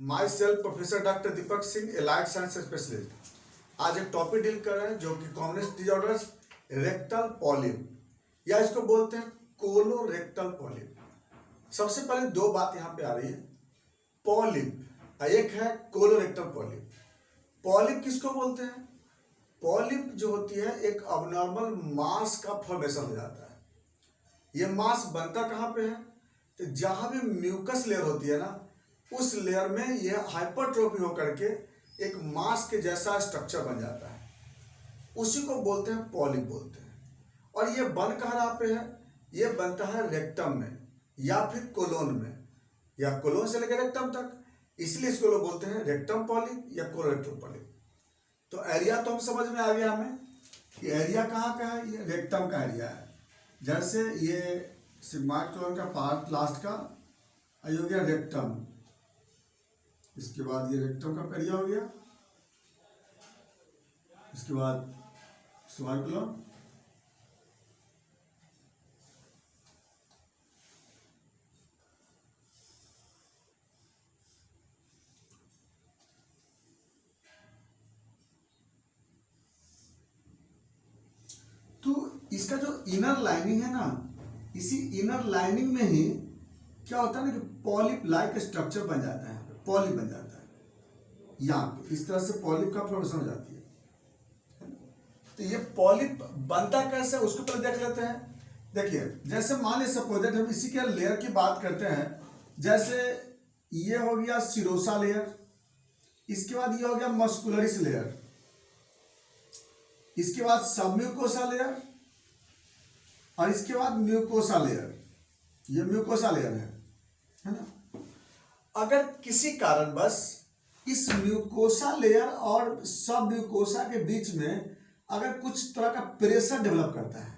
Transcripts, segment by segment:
My self professor doctor Deepak Singh, allied science specialist. आज एक topic deal कर रहे हैं जो कि कॉमन डिजॉर्डर्स रेक्टल पॉलिप, या इसको बोलते हैं कोलोरेक्टल पॉलिप। सबसे पहले दो बात यहाँ पे आ रही है, पॉलिप एक है कोलोरेक्टल पॉलिप। पॉलिप किसको बोलते हैं? पॉलिप जो होती है एक अबनॉर्मल मास का फॉर्मेशन हो जाता है। ये मास बनता कहाँ पे है? तो जहाँ भी म्यूकस लेयर होती है ना, उस लेयर में यह हाइपरट्रोफी होकर के एक मास के जैसा स्ट्रक्चर बन जाता है, उसी को बोलते हैं पॉलिप बोलते हैं। और ये बन कहाँ पे है? ये बनता है रेक्टम में या फिर कोलोन में, या कोलोन से लेकर रेक्टम तक, इसलिए इसको लोग बोलते हैं रेक्टम पॉलिप या कोलोरेक्टल पॉलिप। तो एरिया तो हम समझ में आ गया हमें कि एरिया कहाँ का है, ये रेक्टम का एरिया है। जैसे ये सिग्मॉइड कोलोन का पार्ट लास्ट का ये हो गया रेक्टम, इसके बाद ये रेक्टम का एरिया हो गया, इसके बाद सिग्मॉइड कोलोन, तो इसका जो इनर लाइनिंग है ना, इसी इनर लाइनिंग में ही क्या होता है ना कि पॉलिप लाइक स्ट्रक्चर बन जाता है, पॉलिप बन जाता है। यहाँ पे इस तरह से पॉलिप का फॉर्मेशन हो जाती है। तो ये पॉलिप बनता कैसे उसको पहले देख लेते हैं। देखिए, जैसे मान लीजिए सपोज हम इसी के लेयर की बात करते हैं। जैसे ये हो गया सिरोसा लेयर, इसके बाद ये हो गया मस्कुलरिस लेयर, इसके बाद सबम्यूकोसा लेयर, और इसके बाद म्यूकोसा लेयर। ये म्यूकोसा लेयर है ना। अगर किसी कारणवश इस म्यूकोसा लेयर और सब म्यूकोसा के बीच में अगर कुछ तरह का प्रेशर डेवलप करता है,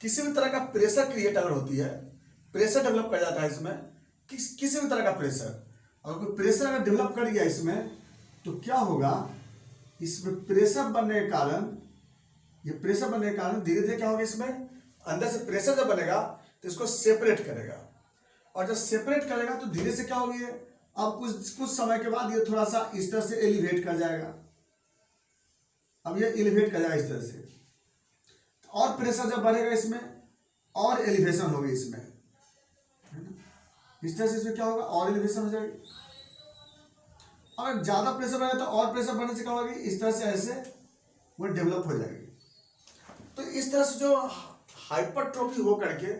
किसी भी तरह का प्रेशर क्रिएट अगर होती है, प्रेशर डेवलप कर जाता है इसमें, किसी भी तरह का प्रेशर, अगर कोई प्रेशर अगर डेवलप कर गया इसमें, तो क्या होगा, इसमें प्रेशर बनने के कारण, ये प्रेशर बनने के कारण धीरे धीरे क्या होगा, इसमें अंदर से प्रेशर जब बनेगा तो इसको सेपरेट करेगा, और जब सेपरेट करेगा तो धीरे से क्या होगी, अब कुछ समय के बाद ये थोड़ा सा इस तरह से एलिवेट कर जाएगा। अब ये एलिवेट कर जाएगा इस तरह से, और प्रेशर जब बढ़ेगा इसमें और एलिवेशन होगी इसमें, है ना। इस तरह से इसमें क्या होगा, और एलिवेशन हो जाएगी। अगर ज्यादा प्रेशर बढ़े तो और प्रेशर बढ़ने से क्या होगी, इस तरह से ऐसे वो डेवलप हो जाएगी। तो इस तरह से जो हाइपरट्रोफी हो करके,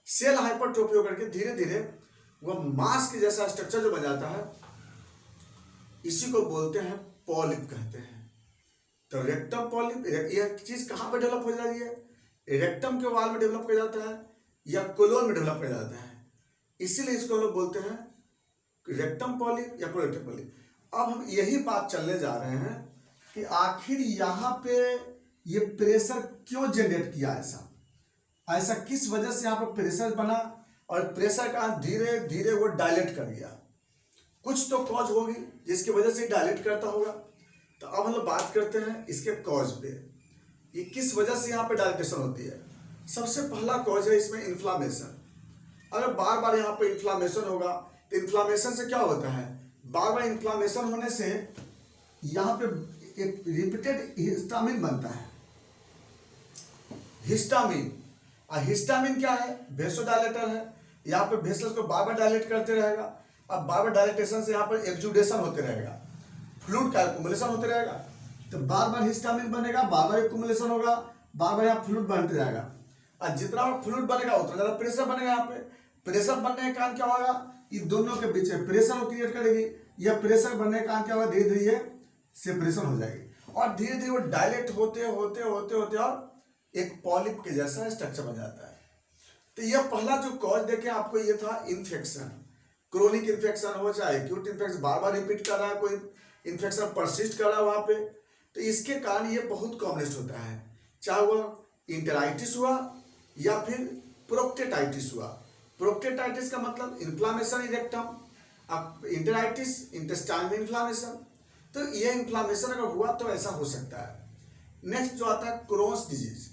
सेल हाइपरट्रोफी हो करके धीरे धीरे वो मास के जैसा स्ट्रक्चर जो बन जाता है, इसी को बोलते हैं पॉलिप कहते हैं। तो रेक्टम पॉलिप, यह चीज कहाँ पे डेवलप हो जाती है? रेक्टम के वाल में डेवलप कर जाता है या कोलोन में डेवलप कर जाता है, इसीलिए इसको लोग बोलते हैं रेक्टम पॉलिप या कोलोरेक्टल पॉलिप। अब हम यही बात चलने जा रहे हैं कि आखिर यहाँ पे ये प्रेशर क्यों जनरेट किया, ऐसा किस वजह से यहाँ पर प्रेशर बना, और प्रेशर का धीरे धीरे वो डायलेट कर गया। कुछ तो कॉज होगी जिसकी वजह से डायलेट करता होगा। तो अब हम लोग बात करते हैं इसके कॉज पे, ये किस वजह से यहाँ पे डायलेटेशन होती है। सबसे पहला कॉज है इसमें इन्फ्लामेशन। अगर बार बार यहाँ पे इन्फ्लामेशन होगा तो इन्फ्लामेशन से क्या होता है, बार बार इन्फ्लामेशन होने से यहाँ पे एक रिपीटेड हिस्टामिन बनता है, हिस्टामिन। और हिस्टामिन क्या है, वेसोडायलेटर है। यहाँ पे वेसल्स को बार बार डायलेट करते रहेगा। अब बार बार डायलेटेशन से यहाँ पर एक्जुडेशन होते रहेगा, फ्लूइड का एक्युमुलेशन होते रहेगा। तो बार बार हिस्टामिन बनेगा, बार बार एक्युमुलेशन होगा, बार बार यहाँ फ्लूइड बनते जाएगा, और जितना फ्लूइड बनेगा उतना ज्यादा प्रेशर बनेगा। यहाँ पे प्रेशर बनने के कारण क्या होगा, इन दोनों के बीच में प्रेशर को क्रिएट करेगी। यह प्रेशर बनने के कारण क्या होगा, धीरे धीरे ये सेपरेशन हो जाएगी, और धीरे धीरे वो डायलेट होते होते होते होते और एक पॉलिप के जैसा स्ट्रक्चर बन जाता है। तो यह पहला जो कॉज देखे आपको, ये था इन्फेक्शन। क्रोनिक इन्फेक्शन हो चाहे एक्यूट इन्फेक्शन, बार बार रिपीट कर रहा है, कोई इन्फेक्शन परसिस्ट कर रहा है वहां पे, तो इसके कारण ये बहुत कॉमनेस्ट होता है। चाहे वो इंटेराइटिस हुआ या फिर प्रोक्टेटाइटिस हुआ। प्रोक्टेटाइटिस का मतलब इन्फ्लामेशन इन रेक्टम, अब इंटेराइटिस इंटेस्टाइन में इन्फ्लामेशन। तो ये इन्फ्लामेशन अगर हुआ तो ऐसा हो सकता है। नेक्स्ट जो आता है क्रोन्स डिजीज।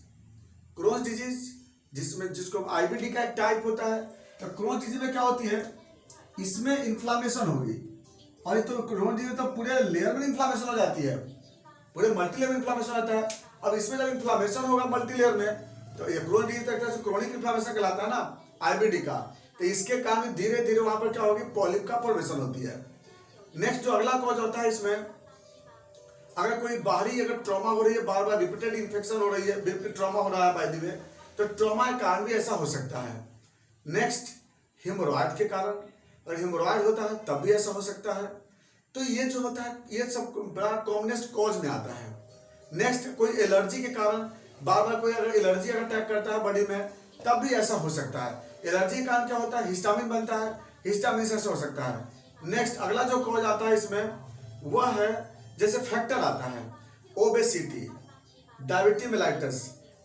क्रोन्स डिजीज जिसको IBD का एक टाइप होता है। तो क्रोन्स डिजीज में क्या होती है, इसमें इन्फ्लामेशन होगी, और ये तो क्रोनिक डिजीज तो पूरे लेयर में इन्फ्लामेशन हो जाती है, पूरे मल्टी लेयर में इन्फ्लामेशन आता है। अब इसमें जब इन्फ्लामेशन होगा मल्टी लेयर में, तो ये क्रोनिक डिजीज एक तरह से क्रोनिक इन्फ्लामेशन कहलाता है ना, आईबीडी का। तो इसके कारण धीरे धीरे वहां पर क्या होगी, पॉलिप का फॉर्मेशन होती है। नेक्स्ट जो अगला कॉज होता है इसमें, अगर कोई बाहरी अगर ट्रॉमा हो रही है, बार बार रिपीटेड इन्फेक्शन हो रही है, रिपीटेड ट्रॉमा हो रहा है बाय द वे, तो ट्रॉमा के कारण भी ऐसा हो सकता है। नेक्स्ट हेमोरॉइड के कारण, अगर हेमोरॉइड होता है तब भी ऐसा हो सकता है। तो ये जो होता है ये सब बड़ा कॉमनेस्ट कॉज में आता है। नेक्स्ट कोई एलर्जी के कारण, बार बार कोई अगर एलर्जी अगर अटैक करता है बॉडी में, तब भी ऐसा हो सकता है। एलर्जी के कारण क्या होता है, हिस्टामिन बनता है, हिस्टामिन से ऐसा हो सकता है। नेक्स्ट अगला जो कॉज आता है इसमें वह है, जैसे फैक्टर आता है, ओबेसिटी, डायबिटीज मेलाइटस,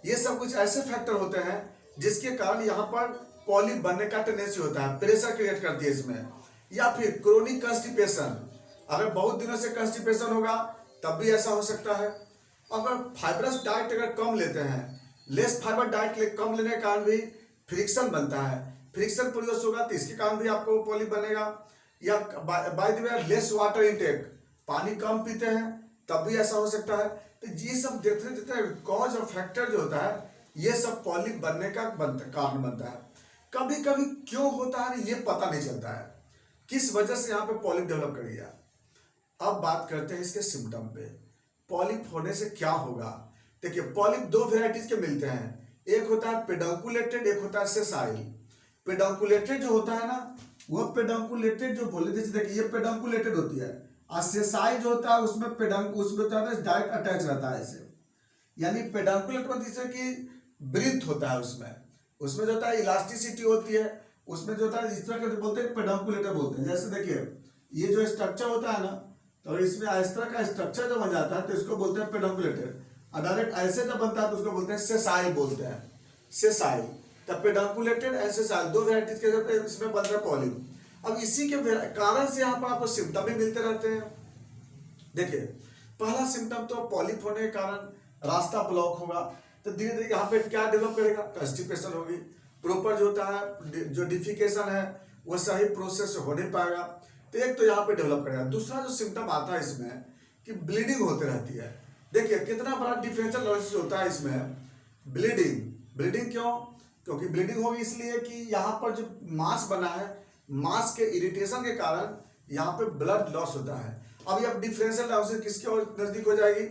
ये सब कुछ ऐसे फैक्टर होते हैं जिसके कारण यहाँ पर पॉलिप बनने का टेंडेंसी होता है, प्रेशर क्रिएट करती है इसमें। या फिर क्रोनिक कंस्टिपेशन, अगर बहुत दिनों से कंस्टिपेशन होगा तब भी ऐसा हो सकता है। अगर फाइब्रस डाइट अगर कम लेते हैं, लेस फाइबर डाइट कम लेने के कारण भी फ्रिक्शन बनता है, फ्रिक्शन प्रोड्यूस होगा तो इसके कारण भी आपको पॉलिप बनेगा। या by the way less water intake, पानी कम पीते हैं तब भी ऐसा हो सकता है। तो ये सब देखते देखते कॉज और फैक्टर जो होता है ये सब पॉलिप बनने का कारण बनता है। कभी कभी क्यों होता है ये पता नहीं चलता है, किस वजह से यहाँ पे पॉलिप डेवलप कर गया। अब बात करते हैं इसके सिम्टम पे, पॉलिप होने से क्या होगा। देखिए पॉलिप दो वेराइटीज के मिलते हैं, एक होता है पेडंकुलेटेड, एक होता है सेसाइल। पेडंकुलेटेड जो होता है ना, वह पेडंकुलेटेड जो बोले, जैसे देखिए ये पेडंकुलेटेड होती है, और सेसाइल जो होता है उसमें उसमें होता है डायरेक्ट अटैच रहता है ऐसे। यानी पेडंकुलेट मतलब जैसे कि ब्रीथ होता है उसमें जो होता है इलास्टिसिटी होती है, उसमें जो होता है इस तरह के बोलते हैं पेडंकुलेटर बोलते हैं। जैसे देखिए ये जो स्ट्रक्चर होता है ना, तो इसमें इस तरह का स्ट्रक्चर जब बन जाता है तो इसको बोलते हैं पेडंकुलेटेड, और डायरेक्ट ऐसे जब बनता है तो उसको बोलते हैं सेसाइल बोलते हैं, सेसाइल। तब पेडंकुलेटेड एंड सेसाइल दो वेराइटीज के इसमें बन रहा है पॉलिप। अब इसी के कारण से यहाँ पर आपको सिम्टम भी मिलते रहते हैं। देखिए पहला सिम्टम तो पॉलिप होने के कारण रास्ता ब्लॉक होगा, तो धीरे धीरे यहाँ पे क्या डेवलप करेगा, कंस्टिपेशन होगी, प्रॉपर जो होता है जो डिफिकेशन है वो सही प्रोसेस हो नहीं पाएगा, तो एक तो यहाँ पे डेवलप करेगा। दूसरा जो सिम्टम आता है इसमें कि ब्लीडिंग होती रहती है। देखिए कितना बड़ा डिफरेंशियल एनालिसिस होता है इसमें, ब्लीडिंग। ब्लीडिंग क्यों, क्योंकि ब्लीडिंग होगी इसलिए कि यहाँ पर जो मांस बना है, मांस के इरिटेशन के कारण यहाँ पे ब्लड लॉस होता है। अब ये डिफरेंशियल एनालिसिस किसके और नजदीक हो जाएगी,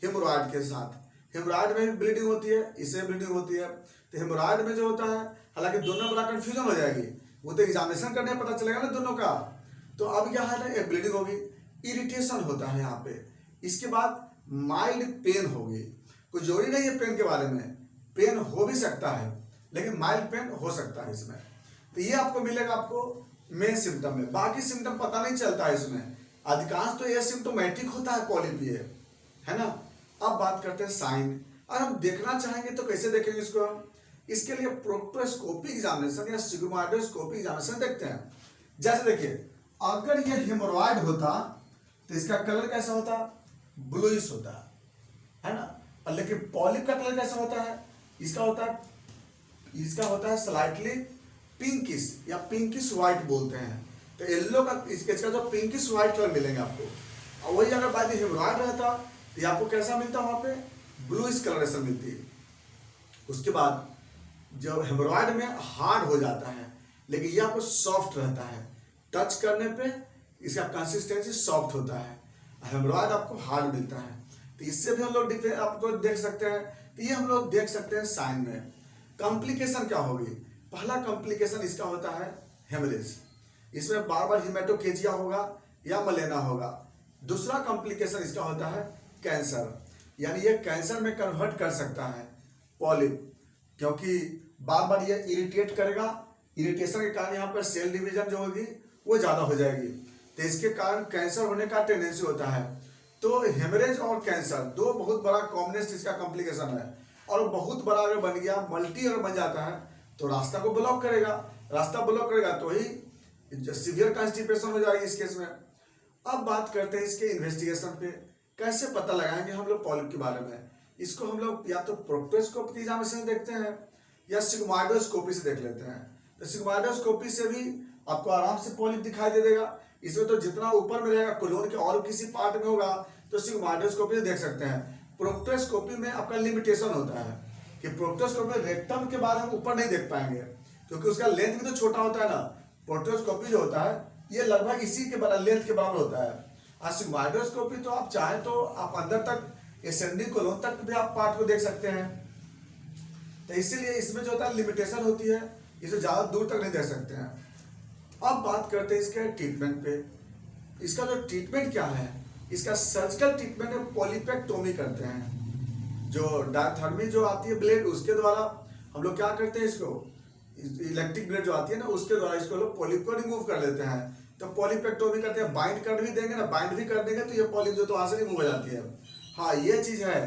हेमोरॉइड के साथ। हेमोरॉइड में भी ब्लीडिंग होती है, इससे ब्लीडिंग होती है। तो हेमोरॉइड में जो होता है, हालांकि दोनों बड़ा कंफ्यूजन हो जाएगी, वो तो एग्जामिनेशन करने पता चलेगा ना दोनों का। तो अब क्या है, एक ब्लीडिंग होगी, इरिटेशन होता है यहाँ पे, इसके बाद माइल्ड पेन होगी। कोई जरूरी नहीं है पेन के बारे में, पेन हो भी सकता है लेकिन माइल्ड पेन हो सकता है इसमें। तो ये आपको मिलेगा आपको मेन सिम्टम में, बाकी सिम्टम पता नहीं चलता है इसमें। अधिकांश तो ये सिम्टोमेटिक होता है पॉलिप, ये है ना। अब बात करते हैं साइन, और हम देखना चाहेंगे तो कैसे देखेंगे इसको हम, इसके लिए प्रोक्टोस्कोपी एग्जामिनेशन या सिग्मोइडोस्कोपी एग्जामिनेशन देखते हैं। जैसे देखिए अगर ये हेमोरॉइड होता तो इसका कलर कैसा होता, ब्लूइश होता है ना। और लेकिन पॉलिप का कलर कैसा होता है, इसका होता है स्लाइटली पिंकिश या पिंकिश व्हाइट बोलते हैं। तो येलो का इसका जो पिंकिश व्हाइट कलर मिलेंगे आपको। और वही अगर बात हेमोरॉइड रहता तो आपको कैसा मिलता, वहां पे ब्लूइश कलरेशन मिलती है। उसके बाद जब हेमोरॉइड में हार्ड हो जाता है, लेकिन ये आपको सॉफ्ट रहता है, टच करने पे इसका कंसिस्टेंसी सॉफ्ट होता है। हेमोरॉइड आपको हार्ड मिलता है, तो इससे भी हम लोग आपको देख सकते हैं। तो ये हम लोग देख सकते हैं साइन में। कॉम्प्लिकेशन क्या होगी, पहला कॉम्प्लिकेशन इसका होता है हेमरेज, इसमें बार बार हिमेटोकेजिया होगा या मलेना होगा। दूसरा कॉम्प्लिकेशन इसका होता है कैंसर, यानी ये कैंसर में कन्वर्ट कर सकता है पॉलिप, क्योंकि बार बार ये इरिटेट करेगा, इरिटेशन के कारण यहाँ पर सेल डिवीजन जो होगी वो ज़्यादा हो जाएगी, तो इसके कारण कैंसर होने का टेंडेंसी होता है। तो हेमरेज और कैंसर दो बहुत बड़ा कॉमनेस्ट इसका कॉम्प्लिकेशन है, और बहुत बड़ा अगर बन गया, मल्टी अगर बन जाता है तो रास्ता को ब्लॉक करेगा, रास्ता ब्लॉक करेगा तो ही सीवियर कॉन्स्टिपेशन हो जाएगी इस केस में। अब बात करते हैं इसके इन्वेस्टिगेशन पे, कैसे पता लगाएंगे हम लोग पॉलिप के बारे में। इसको हम लोग या तो प्रोक्टोस्कोपी एग्जामिनेशन देखते हैं या सिग्मोइडोस्कोपी से देख लेते हैं। तो सिग्मोइडोस्कोपी से भी आपको आराम से पॉलिप दिखाई दे देगा। इसमें तो जितना ऊपर में रहेगा कोलोन के और किसी पार्ट में होगा तो सिग्मोइडोस्कोपी देख सकते हैं। प्रोक्टोस्कोपी में आपका लिमिटेशन होता है कि प्रोक्टोस्कोपी रेक्टम के बाद हम ऊपर नहीं देख पाएंगे क्योंकि उसका लेंथ भी तो छोटा होता है ना। प्रोक्टोस्कोपी जो होता है ये लगभग इसी के बराबर लेंथ के बराबर होता है। और सिग्मोइडोस्कोपी तो आप चाहें तो आप अंदर तक एसेंडिंग कोलोन तक भी आप पार्ट को देख सकते हैं। तो इसीलिए इसमें जो होता है लिमिटेशन होती है, इसे ज़्यादा दूर तक नहीं देख सकते हैं। अब बात करते हैं इसके ट्रीटमेंट पे। इसका जो ट्रीटमेंट क्या है, इसका सर्जिकल ट्रीटमेंट है, पॉलीपेक्टोमी करते हैं। जो डायथर्मी जो आती है ब्लेड उसके द्वारा हम लोग क्या करते हैं, इसको इलेक्ट्रिक ब्लेड जो आती है ना उसके द्वारा इसको लोग पॉलिप को रिमूव कर लेते हैं। तो पॉलीपेक्टोमी करते हैं, बाइंड कर भी देंगे ना, बाइंड भी कर देंगे तो ये पॉलिप जो तो वहाँ से रिमूव हो जाती है। हाँ ये चीज़ है,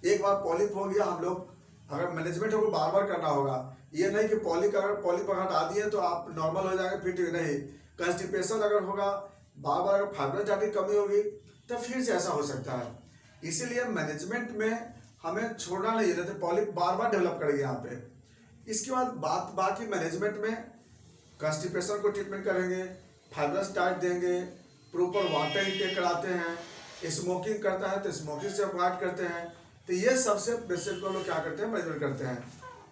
एक बार पॉलिप हो गया हम लोग अगर मैनेजमेंट होगा बार बार करना होगा। ये नहीं कि पॉलिप अगर हटा दिए तो आप नॉर्मल हो जाएंगे, फिर नहीं। कंस्टिपेशन अगर होगा, बार बार अगर फाइब्रोइड की कमी होगी तो फिर से ऐसा हो सकता है। इसीलिए मैनेजमेंट में हमें छोड़ना नहीं है, पॉलिप बार बार डेवलप करेंगे यहाँ पे। इसके बाद बाकी मैनेजमेंट में कंस्टिपेशन को ट्रीटमेंट करेंगे, फाइब्रस डाइट देंगे, प्रॉपर वाटर इंटेक कराते हैं, स्मोकिंग करता है तो स्मोकिंग से अवॉइड करते हैं। तो ये सबसे पेशेंट को लोग क्या करते हैं, मैनेजमेंट करते हैं।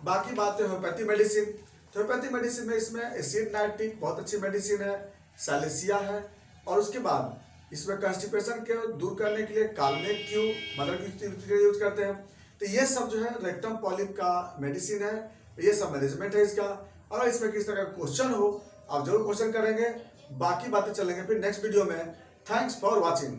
बाकी बातें होम्योपैथी मेडिसिन, तो होम्योपैथी मेडिसिन में इसमें एसिड नाइट्रिक बहुत अच्छी मेडिसिन है, सालिसिया है, और उसके बाद इसमें कंस्टिपेशन के दूर करने के लिए कालमेक क्यू मदर की यूज करते हैं। तो ये सब जो है रेक्टम पॉलिप का मेडिसिन है, ये सब मैनेजमेंट है इसका। अगर इसमें किस तरह का क्वेश्चन हो आप जरूर क्वेश्चन करेंगे, बाकी बातें चलेंगे फिर नेक्स्ट वीडियो में। Thanks for watching.